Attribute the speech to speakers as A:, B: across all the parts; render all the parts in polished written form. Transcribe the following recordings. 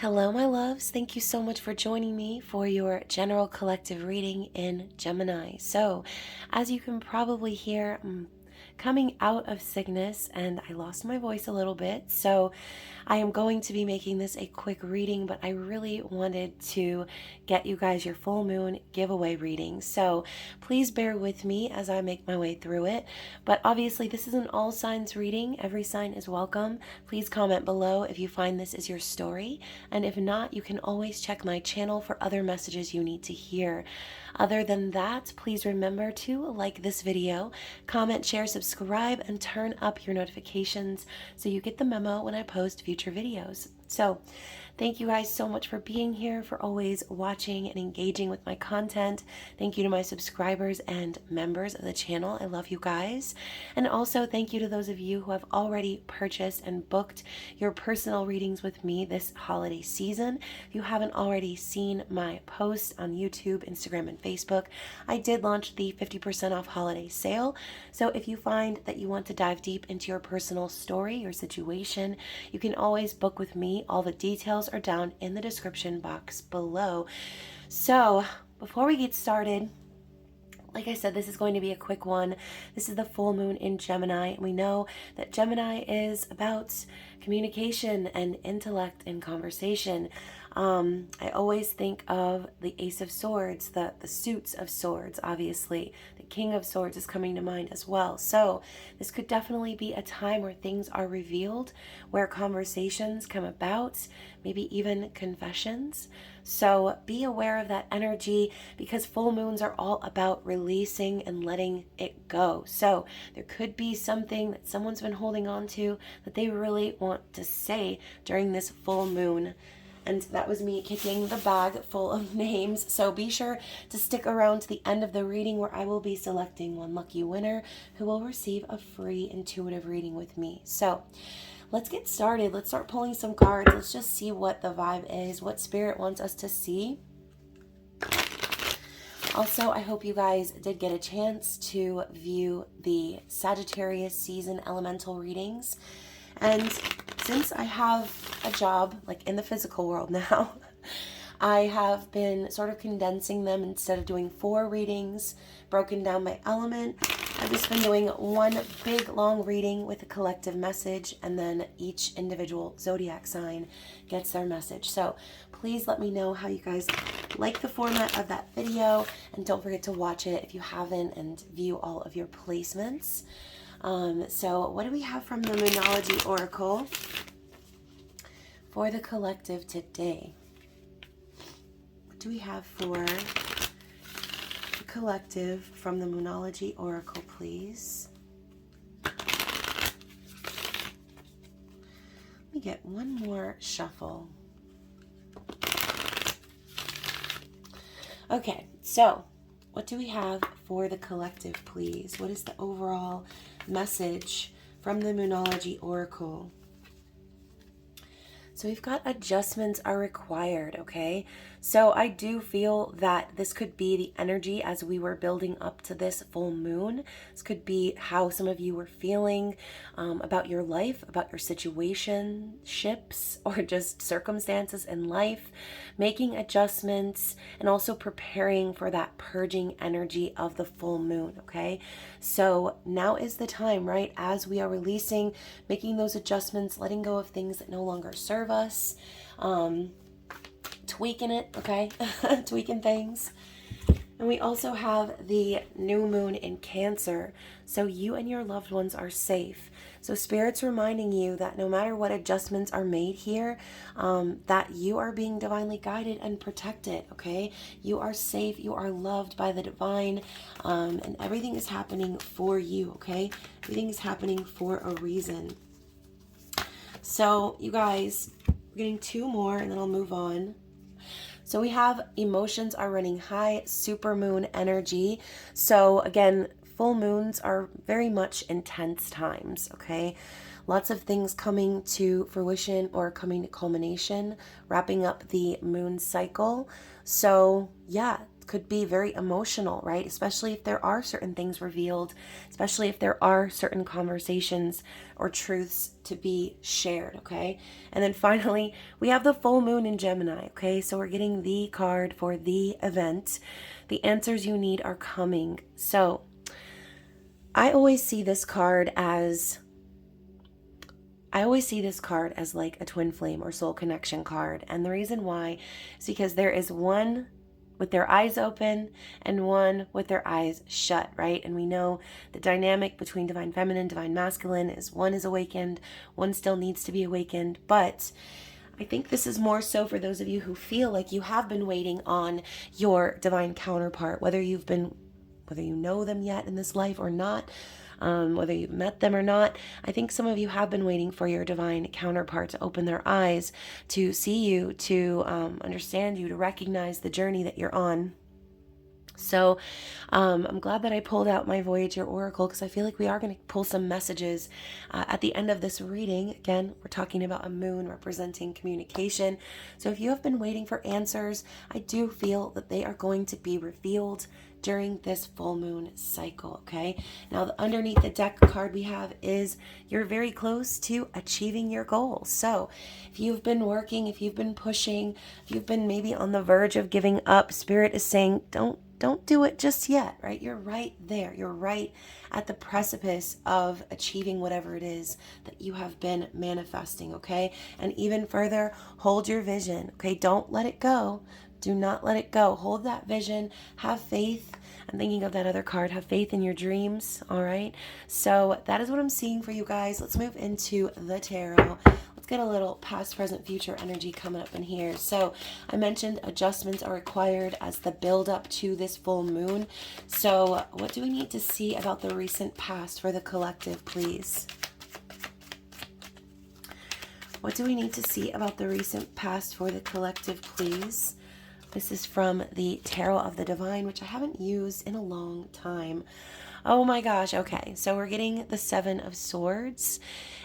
A: Hello, my loves. Thank you so much for joining me for your general collective reading in Gemini. So, as you can probably hear, I'm coming out of sickness and I lost my voice a little bit. So, I am going to be making this a quick reading, but I really wanted to get you guys your full moon giveaway reading. So, please bear with me as I make my way through it. But obviously, this is an all signs reading. Every sign is welcome. Please comment below if you find this is your story. And if not, you can always check my channel for other messages you need to hear. Other than that, please remember to like this video, comment, share, subscribe, and turn up your notifications so you get the memo when I post future videos. So, thank you guys so much for being here, for always watching and engaging with my content. Thank you to my subscribers and members of the channel. I love you guys. And also thank you to those of you who have already purchased and booked your personal readings with me this holiday season. If you haven't already seen my posts on YouTube, Instagram, and Facebook, I did launch the 50% off holiday sale. So if you find that you want to dive deep into your personal story or situation, you can always book with me. All the details are down in the description box below. So before we get started, like I said, this is going to be a quick one. This is the full moon in Gemini. We know that Gemini is about communication and intellect and conversation. I always think of the Ace of Swords, the suits of swords, obviously. The King of Swords is coming to mind as well. So this could definitely be a time where things are revealed, where conversations come about, maybe even confessions. So be aware of that energy because full moons are all about releasing and letting it go. So there could be something that someone's been holding on to that they really want to say during this full moon. And that was me kicking the bag full of names. So be sure to stick around to the end of the reading where I will be selecting one lucky winner who will receive a free intuitive reading with me. So let's get started. Let's start pulling some cards. Let's just see what the vibe is, what spirit wants us to see. Also, I hope you guys did get a chance to view the Sagittarius season elemental readings. And since I have a job like in the physical world now, I have been sort of condensing them. Instead of doing 4 readings broken down by element, I've just been doing one big long reading with a collective message, and then each individual zodiac sign gets their message. So please let me know how you guys like the format of that video, and don't forget to watch it if you haven't and view all of your placements. So what do we have from the Moonology Oracle for the collective today? What do we have for the collective from the Moonology Oracle, please? Let me get one more shuffle. Okay, so what do we have for the collective, please? What is the overall message from the Moonology Oracle? So we've got adjustments are required, okay? So I do feel that this could be the energy as we were building up to this full moon. This could be how some of you were feeling about your life, about your situationships, or just circumstances in life, making adjustments, and also preparing for that purging energy of the full moon, okay? So now is the time, right? As we are releasing, making those adjustments, letting go of things that no longer serve us, tweaking it, okay? Tweaking things. And we also have the new moon in Cancer. So you and your loved ones are safe. So Spirit's reminding you that no matter what adjustments are made here, that you are being divinely guided and protected, okay? You are safe. You are loved by the divine. And everything is happening for you, okay? Everything is happening for a reason. So you guys, we're getting 2 more and then I'll move on. So we have emotions are running high, super moon energy. So again, full moons are very much intense times, okay? Lots of things coming to fruition or coming to culmination, wrapping up the moon cycle. So yeah, could be very emotional, right? Especially if there are certain things revealed, especially if there are certain conversations or truths to be shared, okay? And then finally, we have the full moon in Gemini, okay? So we're getting the card for the event. The answers you need are coming. So I always see this card as like a twin flame or soul connection card. And the reason why is because there is one with their eyes open and one with their eyes shut, right? And we know the dynamic between divine feminine, divine masculine is one is awakened, one still needs to be awakened. But I think this is more so for those of you who feel like you have been waiting on your divine counterpart, whether you know them yet in this life or not, whether you've met them or not. I think some of you have been waiting for your divine counterpart to open their eyes, to see you, to understand you, to recognize the journey that you're on. So I'm glad that I pulled out my Voyager Oracle, because I feel like we are going to pull some messages at the end of this reading. Again, we're talking about a moon representing communication. So if you have been waiting for answers, I do feel that they are going to be revealed during this full moon cycle, okay? Now, underneath the deck card we have is you're very close to achieving your goals. So if you've been working, if you've been pushing, if you've been maybe on the verge of giving up, Spirit is saying, don't do it just yet, right? You're right there. You're right at the precipice of achieving whatever it is that you have been manifesting, okay? And even further, hold your vision, okay? Don't let it go. Do not let it go. Hold that vision. Have faith. I'm thinking of that other card. Have faith in your dreams, all right? So that is what I'm seeing for you guys. Let's move into the tarot. Let's get a little past, present, future energy coming up in here. So I mentioned adjustments are required as the build up to this full moon. So what do we need to see about the recent past for the collective, please? What do we need to see about the recent past for the collective, please? This is from the Tarot of the Divine, which I haven't used in a long time. Oh my gosh, okay. So we're getting the Seven of Swords,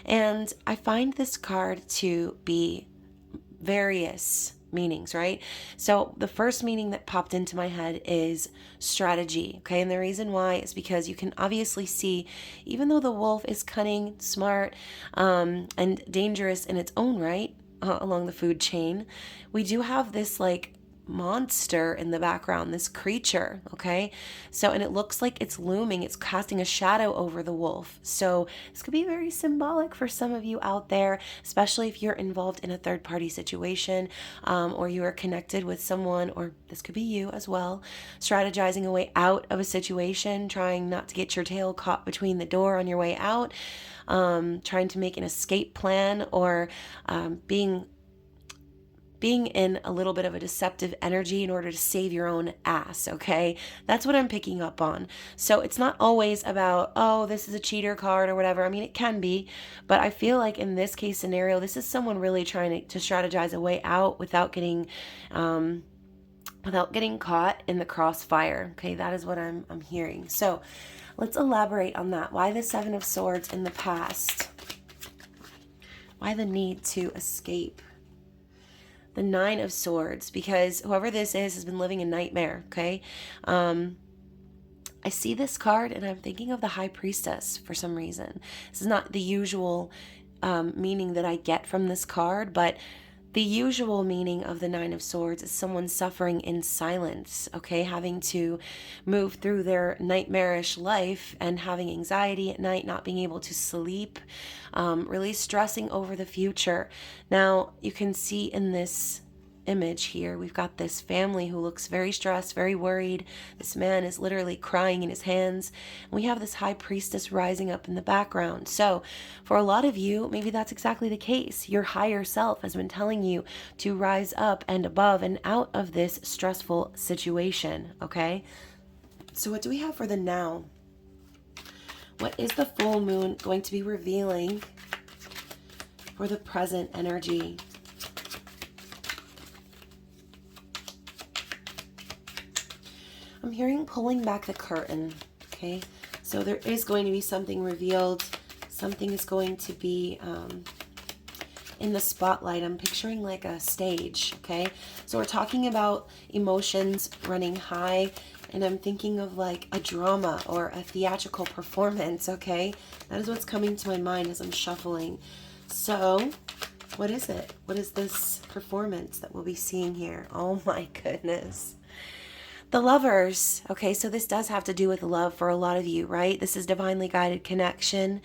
A: and I find this card to be various meanings, right? So the first meaning that popped into my head is strategy, okay? And the reason why is because you can obviously see, even though the wolf is cunning, smart, and dangerous in its own right, along the food chain, we do have this like monster in the background, this creature, okay? So, and it looks like it's looming, it's casting a shadow over the wolf. So this could be very symbolic for some of you out there, especially if you're involved in a third-party situation, or you are connected with someone, or this could be you as well, strategizing a way out of a situation, trying not to get your tail caught between the door on your way out, trying to make an escape plan, or being in a little bit of a deceptive energy in order to save your own ass, okay? That's what I'm picking up on. So it's not always about, oh, this is a cheater card or whatever. I mean, it can be, but I feel like in this case scenario, this is someone really trying to strategize a way out without getting caught in the crossfire, okay? That is what I'm hearing. So let's elaborate on that. Why the Seven of Swords in the past? Why the need to escape? The Nine of Swords, because whoever this is has been living a nightmare, okay? I see this card and I'm thinking of the High Priestess for some reason. This is not the usual meaning that I get from this card, but the usual meaning of the Nine of Swords is someone suffering in silence, okay? Having to move through their nightmarish life and having anxiety at night, not being able to sleep, really stressing over the future. Now, you can see in this image here, we've got this family who looks very stressed, very worried. This man is literally crying in his hands. And we have this High Priestess rising up in the background. So for a lot of you, maybe that's exactly the case. Your higher self has been telling you to rise up and above and out of this stressful situation, okay? So what do we have for the now? What is the full moon going to be revealing for the present energy? I'm hearing pulling back the curtain, okay? So there is going to be something revealed. Something is going to be in the spotlight. I'm picturing picturing like a stage, okay? So we're talking about emotions running high, and I'm thinking of like a drama or a theatrical performance, okay? That is what's coming to my mind as I'm shuffling. So what is it? What is this performance that we'll be seeing here? Oh my goodness. The Lovers. Okay, so this does have to do with love for a lot of you, right? This is divinely guided connection.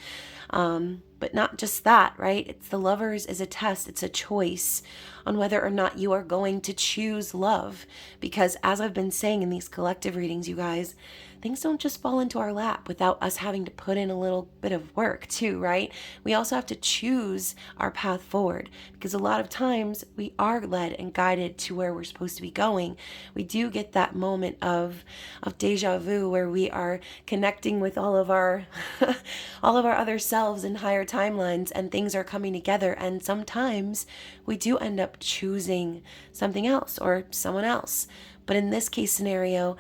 A: But not just that, right? It's the Lovers is a test. It's a choice on whether or not you are going to choose love. Because as I've been saying in these collective readings, you guys, things don't just fall into our lap without us having to put in a little bit of work too, right? We also have to choose our path forward, because a lot of times we are led and guided to where we're supposed to be going. We do get that moment of deja vu where we are connecting with all of our all of our other selves in higher timelines, and things are coming together, and sometimes we do end up choosing something else or someone else. But in this case scenario,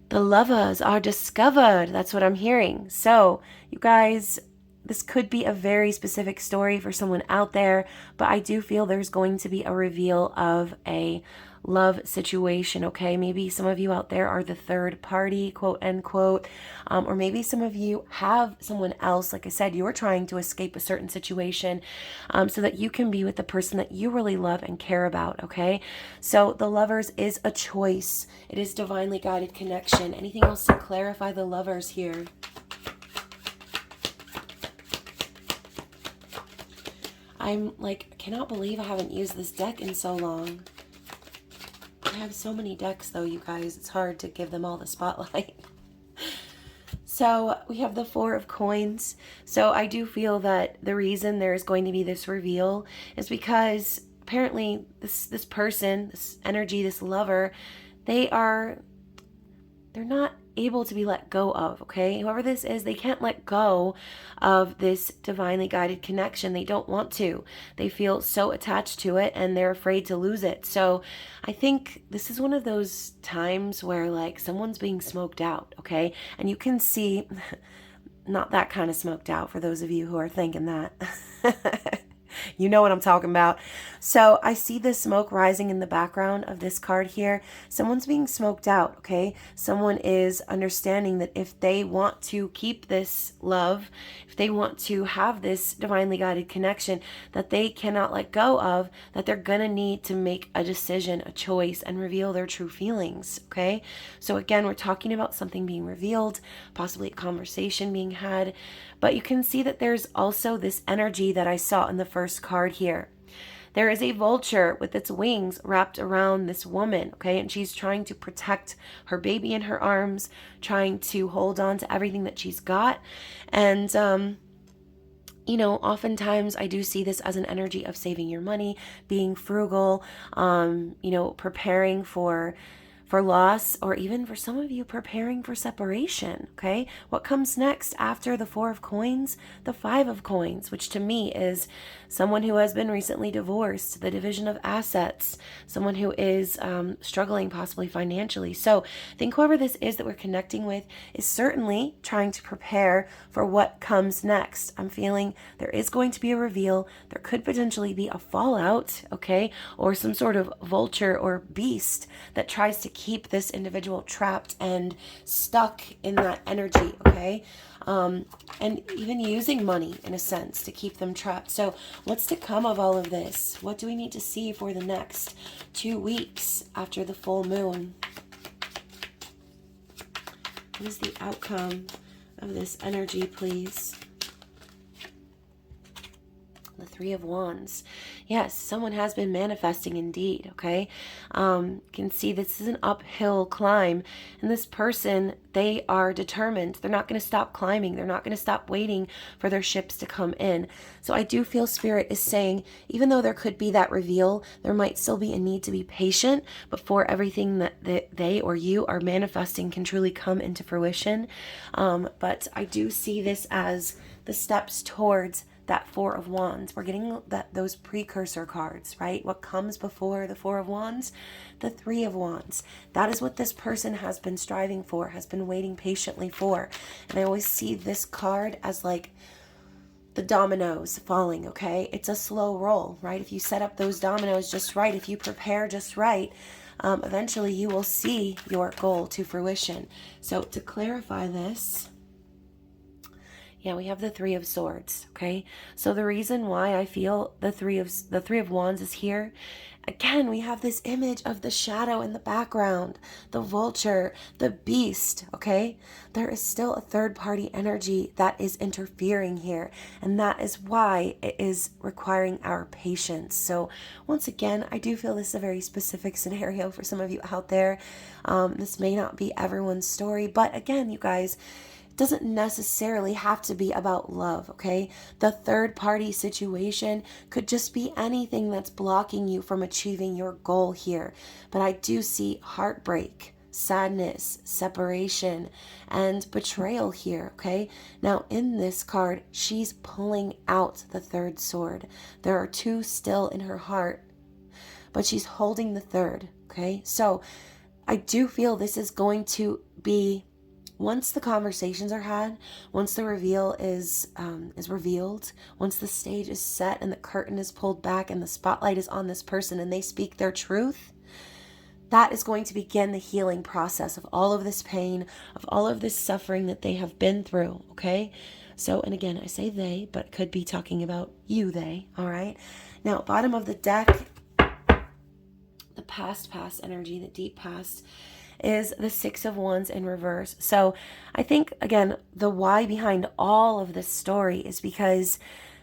A: the lovers are discovered. That's what I'm hearing. So, you guys, this could be a very specific story for someone out there, but I do feel there's going to be a reveal of a love situation, okay? Maybe some of you out there are the third party, quote unquote, or maybe some of you have someone else. Like I said, you're trying to escape a certain situation so that you can be with the person that you really love and care about, okay? So the Lovers is a choice. It is divinely guided connection. Anything else to clarify the Lovers here? I'm like, cannot believe I haven't used this deck in so long. I have so many decks though, you guys. It's hard to give them all the spotlight. So we have the Four of Coins. So I do feel that the reason there is going to be this reveal is because apparently this person, this energy, this lover, they're not able to be let go of, okay? Whoever this is, they can't let go of this divinely guided connection. They don't want to. They feel so attached to it and they're afraid to lose it. So I think this is one of those times where like someone's being smoked out, okay? And you can see, not that kind of smoked out for those of you who are thinking that. You know what I'm talking about. So I see the smoke rising in the background of this card here. Someone's being smoked out, okay? Someone is understanding that if they want to keep this love, if they want to have this divinely guided connection that they cannot let go of, that they're gonna need to make a decision, a choice, and reveal their true feelings, okay? So again, we're talking about something being revealed, possibly a conversation being had, but you can see that there's also this energy that I saw in the first card here. There is a vulture with its wings wrapped around this woman, okay? And she's trying to protect her baby in her arms, trying to hold on to everything that she's got. And, you know, oftentimes I do see this as an energy of saving your money, being frugal, you know, preparing for loss, or even for some of you preparing for separation, okay? What comes next after the Four of Coins? The Five of Coins, which to me is someone who has been recently divorced, the division of assets, someone who is struggling possibly financially. So I think whoever this is that we're connecting with is certainly trying to prepare for what comes next. I'm feeling there is going to be a reveal. There could potentially be a fallout, okay? Or some sort of vulture or beast that tries to keep this individual trapped and stuck in that energy, okay? And even using money in a sense to keep them trapped. So what's to come of all of this? What do we need to see for the next 2 weeks after the full moon? What is the outcome of this energy, please? The Three of Wands. Yes, someone has been manifesting indeed, okay? You can see this is an uphill climb, and this person, they are determined. They're not going to stop climbing. They're not going to stop waiting for their ships to come in. So I do feel Spirit is saying, even though there could be that reveal, there might still be a need to be patient before everything that they or you are manifesting can truly come into fruition. But I do see this as the steps towards that Four of Wands. We're getting those precursor cards, right? What comes before the Four of Wands? The Three of Wands. That is what this person has been striving for, has been waiting patiently for. And I always see this card as like the dominoes falling, okay? It's a slow roll, right? If you set up those dominoes just right, if you prepare just right, eventually you will see your goal to fruition. So to clarify this, yeah, we have the Three of Swords, okay? So the reason why I feel the Three of Wands is here, again, we have this image of the shadow in the background, the vulture, the beast, okay? There is still a third-party energy that is interfering here, and that is why it is requiring our patience. So once again, I do feel this is a very specific scenario for some of you out there. This may not be everyone's story, but again, you guys, doesn't necessarily have to be about love, okay? The third party situation could just be anything that's blocking you from achieving your goal here. But I do see heartbreak, sadness, separation, and betrayal here, okay? Now in this card, she's pulling out the third sword. There are two still in her heart, but she's holding the third, okay? So I do feel this is going to be, once the conversations are had, once the reveal is revealed, once the stage is set and the curtain is pulled back and the spotlight is on this person and they speak their truth, that is going to begin the healing process of all of this pain, of all of this suffering that they have been through, okay? So, and again, I say they, but could be talking about you, they, all right? Now, bottom of the deck, the past energy, the deep past, is the Six of Wands in reverse. So I think, again, the why behind all of this story is because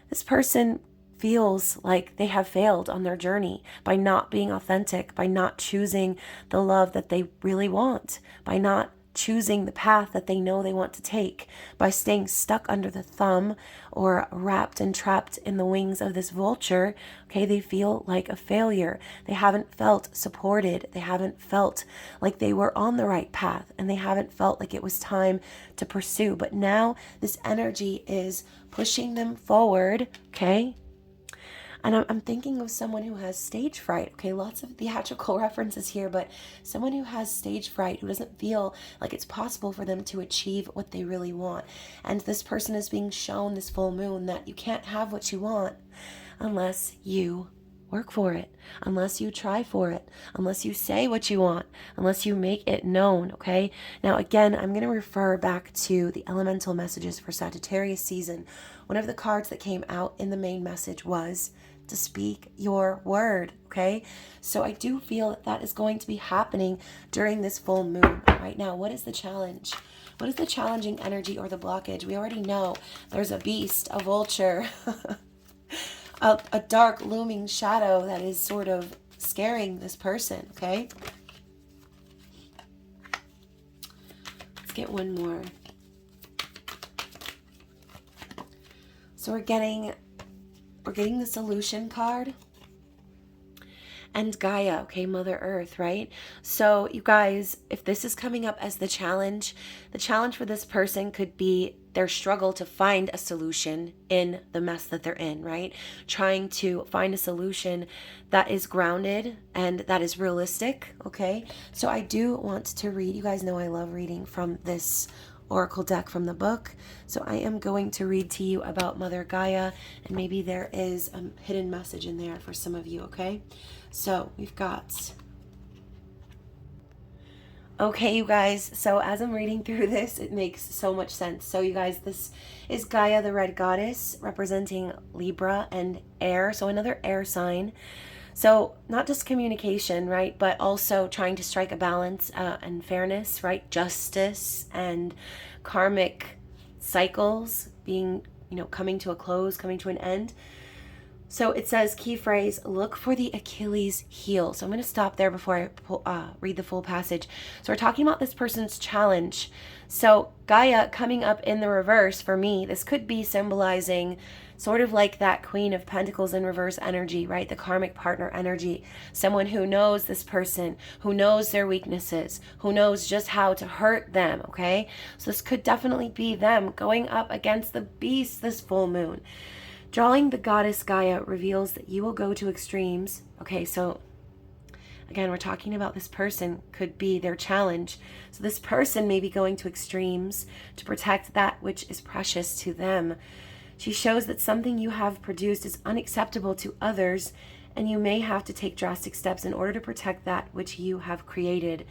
A: this person feels like they have failed on their journey by not being authentic, by not choosing the love that they really want, by not choosing the path that they know they want to take, by staying stuck under the thumb or wrapped and trapped in the wings of this vulture. Okay, they feel like a failure. They haven't felt supported. They haven't felt like they were on the right path, and they haven't felt like it was time to pursue. But now this energy is pushing them forward, okay? And I'm thinking of someone who has stage fright. Okay, lots of theatrical references here, but someone who has stage fright, who doesn't feel like it's possible for them to achieve what they really want. And this person is being shown this full moon that you can't have what you want unless you work for it, unless you try for it, unless you say what you want, unless you make it known, okay? Now, again, I'm going to refer back to the elemental messages for Sagittarius season. One of the cards that came out in the main message was to speak your word, okay? So I do feel that that is going to be happening during this full moon. Right now, what is the challenge? What is the challenging energy or the blockage? We already know there's a beast, a vulture, a dark looming shadow that is sort of scaring this person, okay? Let's get one more. So we're getting the solution card and Gaia, okay, Mother Earth, right? So you guys, if this is coming up as the challenge for this person could be their struggle to find a solution in the mess that they're in, right? Trying to find a solution that is grounded and that is realistic, okay? So I do want to read, you guys know I love reading from this oracle deck from the book. So I am going to read to you about Mother Gaia, and maybe there is a hidden message in there for some of you, okay? So we've got, okay, you guys, so as I'm reading through this, it makes so much sense. So you guys, this is Gaia, the red goddess, representing Libra and air, so another air sign. So not just communication, right, but also trying to strike a balance and fairness, right, justice and karmic cycles being, coming to a close, coming to an end. So it says, key phrase, look for the Achilles heel. So I'm going to stop there before I read the full passage. So we're talking about this person's challenge. So Gaia coming up in the reverse, for me, this could be symbolizing sort of like that Queen of Pentacles in reverse energy, right? The karmic partner energy. Someone who knows this person, who knows their weaknesses, who knows just how to hurt them, okay? So this could definitely be them going up against the beast this full moon. Drawing the goddess Gaia reveals that you will go to extremes. Okay, so again, we're talking about this person could be their challenge. So this person may be going to extremes to protect that which is precious to them. She shows that something you have produced is unacceptable to others, and you may have to take drastic steps in order to protect that which you have created.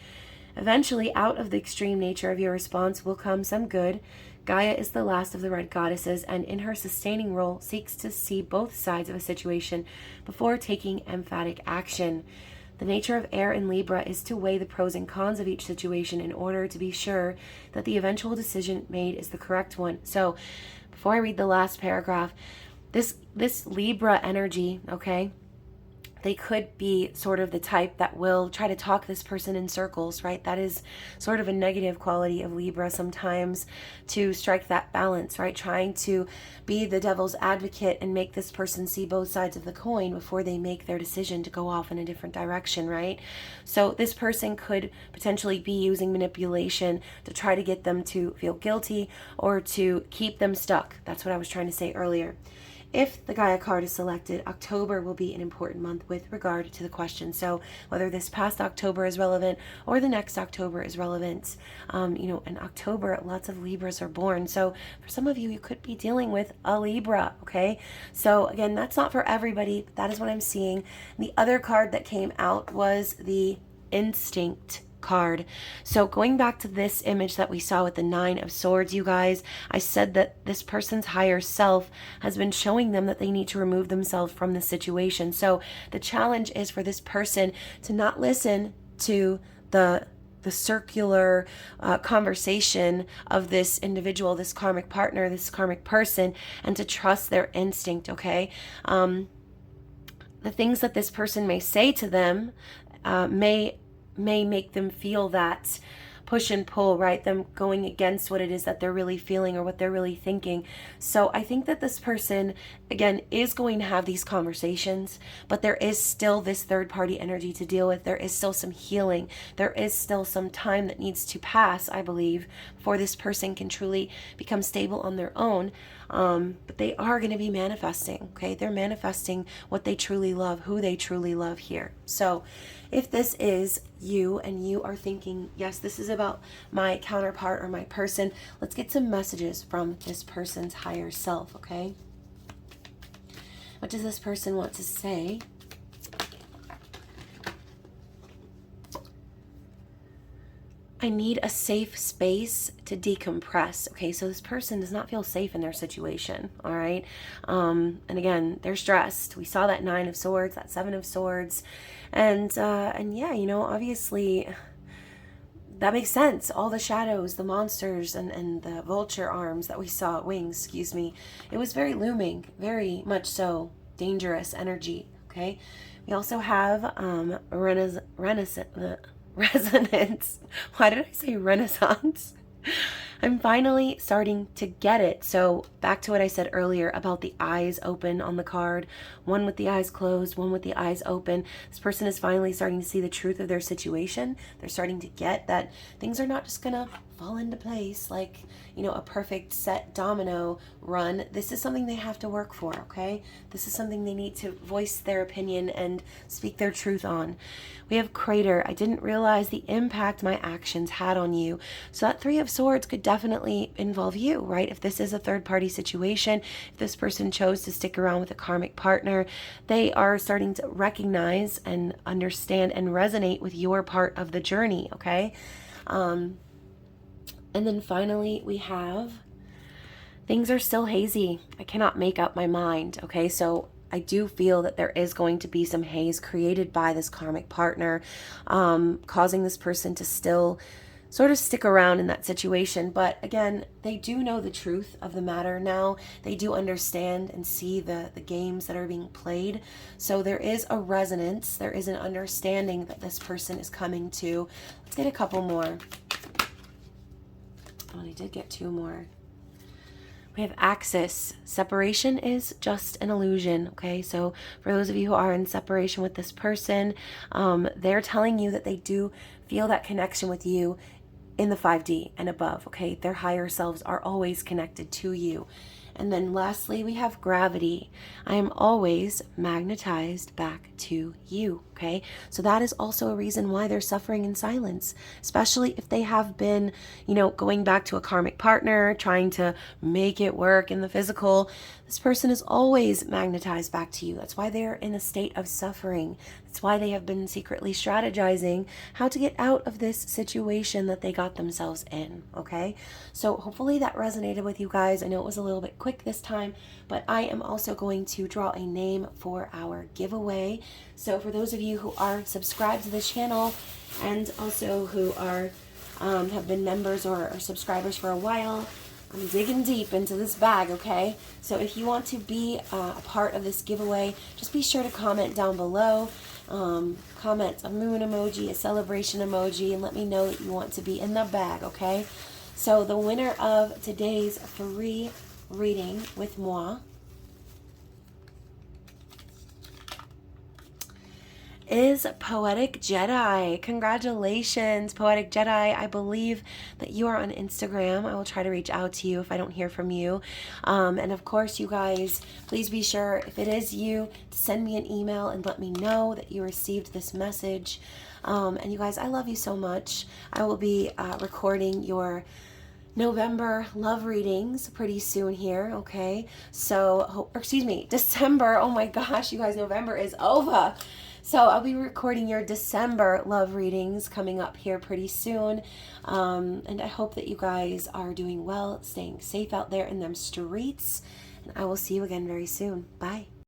A: Eventually, out of the extreme nature of your response will come some good. Gaia is the last of the red goddesses, and in her sustaining role seeks to see both sides of a situation before taking emphatic action. The nature of air in Libra is to weigh the pros and cons of each situation in order to be sure that the eventual decision made is the correct one. So, before I read the last paragraph, this Libra energy, okay, they could be sort of the type that will try to talk this person in circles, right? That is sort of a negative quality of Libra sometimes, to strike that balance, right? Trying to be the devil's advocate and make this person see both sides of the coin before they make their decision to go off in a different direction, right? So this person could potentially be using manipulation to try to get them to feel guilty or to keep them stuck. That's what I was trying to say earlier. If the Gaia card is selected, October will be an important month with regard to the question. So whether this past October is relevant or the next October is relevant, in October, lots of Libras are born. So for some of you, you could be dealing with a Libra, okay? So again, that's not for everybody, but that is what I'm seeing. The other card that came out was the Instinct card. So going back to this image that we saw with the 9 of Swords, you guys, I said that this person's higher self has been showing them that they need to remove themselves from the situation. So the challenge is for this person to not listen to the circular conversation of this individual, this karmic partner, this karmic person, and to trust their instinct, okay? The things that this person may say to them may make them feel that push and pull, right? Them going against what it is that they're really feeling or what they're really thinking. So I think that this person, again, is going to have these conversations, but there is still this third party energy to deal with. There is still some healing. There is still some time that needs to pass, I believe, before this person can truly become stable on their own. But they are going to be manifesting, okay? They're manifesting what they truly love, who they truly love here. So if this is you and you are thinking, yes, this is about my counterpart or my person, let's get some messages from this person's higher self, okay? What does this person want to say? I need a safe space to decompress. Okay, so this person does not feel safe in their situation, all right? And again, they're stressed. We saw that 9 of Swords, that 7 of Swords. And yeah, obviously that makes sense. All the shadows, the monsters, and the vulture arms that we saw, wings, excuse me. It was very looming, very much so dangerous energy, okay? We also have resonance. Why did I say renaissance? I'm finally starting to get it. So back to what I said earlier about the eyes open on the card, one with the eyes closed, one with the eyes open. This person is finally starting to see the truth of their situation. They're starting to get that things are not just gonna fall into place like, a perfect set domino run. This is something they have to work for, okay? This is something they need to voice their opinion and speak their truth on. We have Crater. I didn't realize the impact my actions had on you. So that 3 of Swords could definitely involve you, right? If this is a third-party situation, if this person chose to stick around with a karmic partner, they are starting to recognize and understand and resonate with your part of the journey, okay? And then finally, we have things are still hazy. I cannot make up my mind, okay? So I do feel that there is going to be some haze created by this karmic partner, causing this person to still sort of stick around in that situation. But again, they do know the truth of the matter now. They do understand and see the games that are being played. So there is a resonance. There is an understanding that this person is coming to. Let's get a couple more. Oh, I did get 2 more. We have Axis. Separation is just an illusion, okay? So for those of you who are in separation with this person, they're telling you that they do feel that connection with you in the 5D and above, okay? Their higher selves are always connected to you. And then lastly, we have Gravity. I am always magnetized back to you, okay? So that is also a reason why they're suffering in silence, especially if they have been, going back to a karmic partner, trying to make it work in the physical. This person is always magnetized back to you. That's why they're in a state of suffering. That's why they have been secretly strategizing how to get out of this situation that they got themselves in, okay? So hopefully that resonated with you guys. I know it was a little bit quick this time, but I am also going to draw a name for our giveaway. So for those of you who are subscribed to the channel and also who are have been members or subscribers for a while, I'm digging deep into this bag, okay? So if you want to be a part of this giveaway, just be sure to comment down below. Comment a moon emoji, a celebration emoji, and let me know that you want to be in the bag, okay? So the winner of today's free reading with moi is Poetic Jedi. Congratulations, Poetic Jedi. I believe that you are on Instagram. I will try to reach out to you if I don't hear from you. And of course, you guys, please be sure, if it is you, to send me an email and let me know that you received this message. And you guys, I love you so much. I will be recording your November love readings pretty soon here, okay? So, December. Oh my gosh, you guys, November is over. So I'll be recording your December love readings coming up here pretty soon. And I hope that you guys are doing well, staying safe out there in them streets. And I will see you again very soon. Bye.